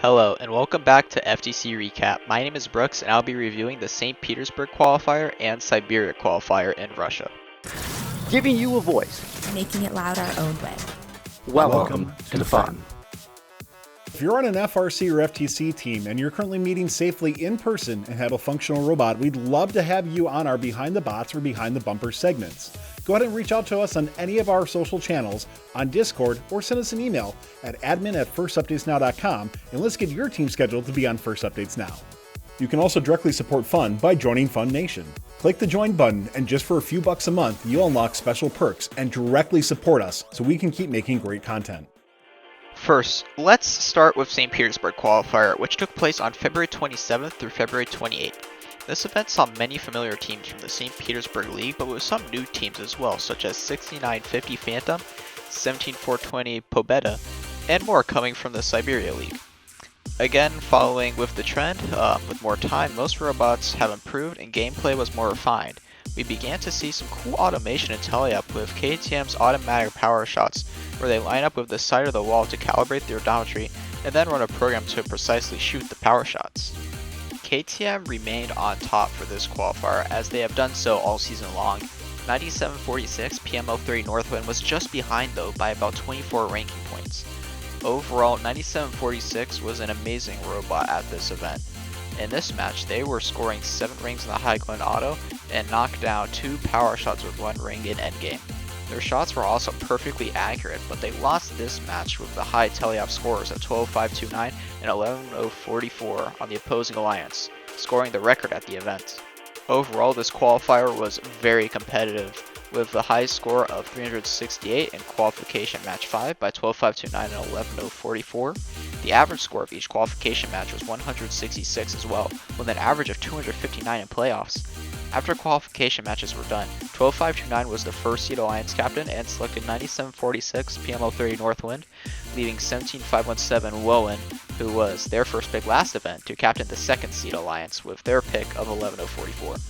Hello, and welcome back to FTC Recap. My name is Brooks, and I'll be reviewing the St. Petersburg qualifier and Siberia qualifier in Russia. Giving you a voice. Making it loud our own way. Welcome to the fun. If you're on an FRC or FTC team and you're currently meeting safely in person and have a functional robot, we'd love to have you on our Behind the Bots or Behind the Bumper segments. Go ahead and reach out to us on any of our social channels, on Discord, or send us an email at admin@firstupdatesnow.com, and let's get your team scheduled to be on First Updates Now. You can also directly support Fun by joining Fun Nation. Click the join button, and just for a few bucks a month, you'll unlock special perks and directly support us so we can keep making great content. First, let's start with St. Petersburg qualifier, which took place on February 27th through February 28th. This event saw many familiar teams from the St. Petersburg League, but with some new teams as well, such as 6950 Phantom, 17420 Pobeda, and more coming from the Siberia League. Again, following with the trend, with more time, most robots have improved and gameplay was more refined. We began to see some cool automation in Teleup with KTM's automatic power shots, where they line up with the side of the wall to calibrate their odometry and then run a program to precisely shoot the power shots. KTM remained on top for this qualifier as they have done so all season long. 9746 PM03 Northwind was just behind though by about 24 ranking points. Overall, 9746 was an amazing robot at this event. In this match, they were scoring 7 rings in the high Glen Auto and knocked down 2 power shots with 1 ring in endgame. Their shots were also perfectly accurate, but they lost this match with the high Teleup scores of 12.529 and 11.044 on the opposing alliance, scoring the record at the event. Overall, this qualifier was very competitive, with the high score of 368 in qualification match 5 by 12.529 and 11.044. The average score of each qualification match was 166 as well, with an average of 259 in playoffs. After qualification matches were done, 12.529 was the first seed alliance captain and selected 9746 PM030 Northwind, leaving 17517 Wowen, who was their first pick last event, to captain the second seed alliance with their pick of 11.044.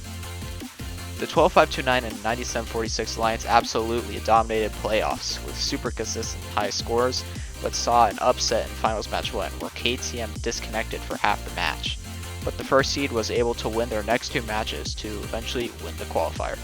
The 12.529 and 9746 alliance absolutely dominated playoffs with super consistent high scores, but saw an upset in finals match 1 where KTM disconnected for half the match. But the first seed was able to win their next 2 matches to eventually win the qualifier.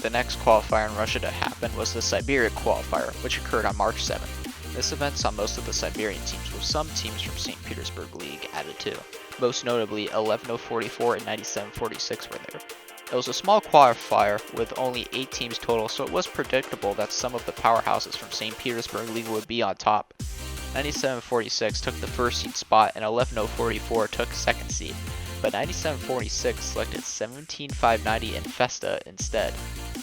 The next qualifier in Russia to happen was the Siberia qualifier, which occurred on March 7th. This event saw most of the Siberian teams, with some teams from St. Petersburg League added too. Most notably, 11.044 and 9746 were there. It was a small qualifier with only 8 teams total, so it was predictable that some of the powerhouses from St. Petersburg League would be on top. 9746 took the first seed spot and 11.044 took second seed, but 9746 selected 17590 and Festa instead.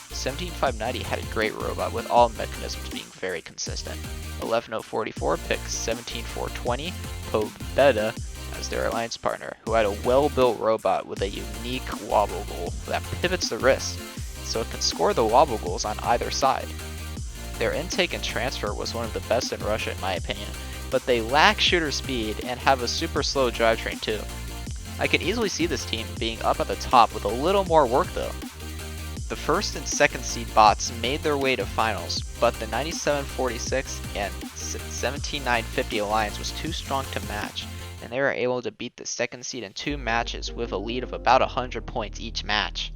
17590 had a great robot with all mechanisms being very consistent. 11.044 picked 17420 Pobeda as their alliance partner, who had a well-built robot with a unique wobble goal that pivots the wrist, so it can score the wobble goals on either side. Their intake and transfer was one of the best in Russia in my opinion, but they lack shooter speed and have a super slow drivetrain too. I could easily see this team being up at the top with a little more work though. The first and second seed bots made their way to finals, but the 9746 and 17950 alliance was too strong to match, and they were able to beat the second seed in 2 matches with a lead of about 100 points each match.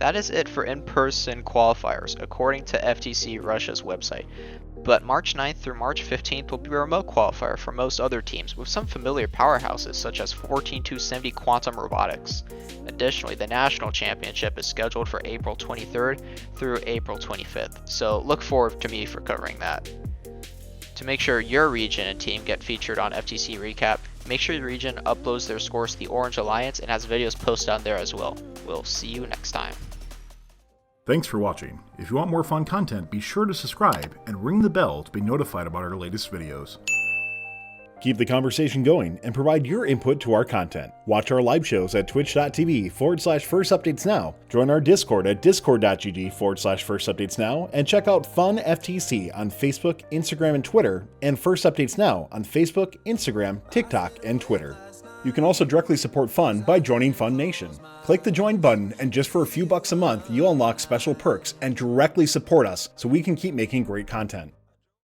That is it for in-person qualifiers, according to FTC Russia's website. But March 9th through March 15th will be a remote qualifier for most other teams, with some familiar powerhouses such as 14270 Quantum Robotics. Additionally, the National Championship is scheduled for April 23rd through April 25th, so look forward to me for covering that. To make sure your region and team get featured on FTC Recap, make sure your region uploads their scores to the Orange Alliance and has videos posted on there as well. We'll see you next time. Thanks for watching. If you want more fun content, be sure to subscribe and ring the bell to be notified about our latest videos. Keep the conversation going and provide your input to our content. Watch our live shows at twitch.tv/firstupdatesnow. Join our Discord at discord.gg/firstupdatesnow and check out Fun FTC on Facebook, Instagram, and Twitter, and First Updates Now on Facebook, Instagram, TikTok, and Twitter. You can also directly support Fun by joining Fun Nation. Click the join button, and just for a few bucks a month, you'll unlock special perks and directly support us so we can keep making great content.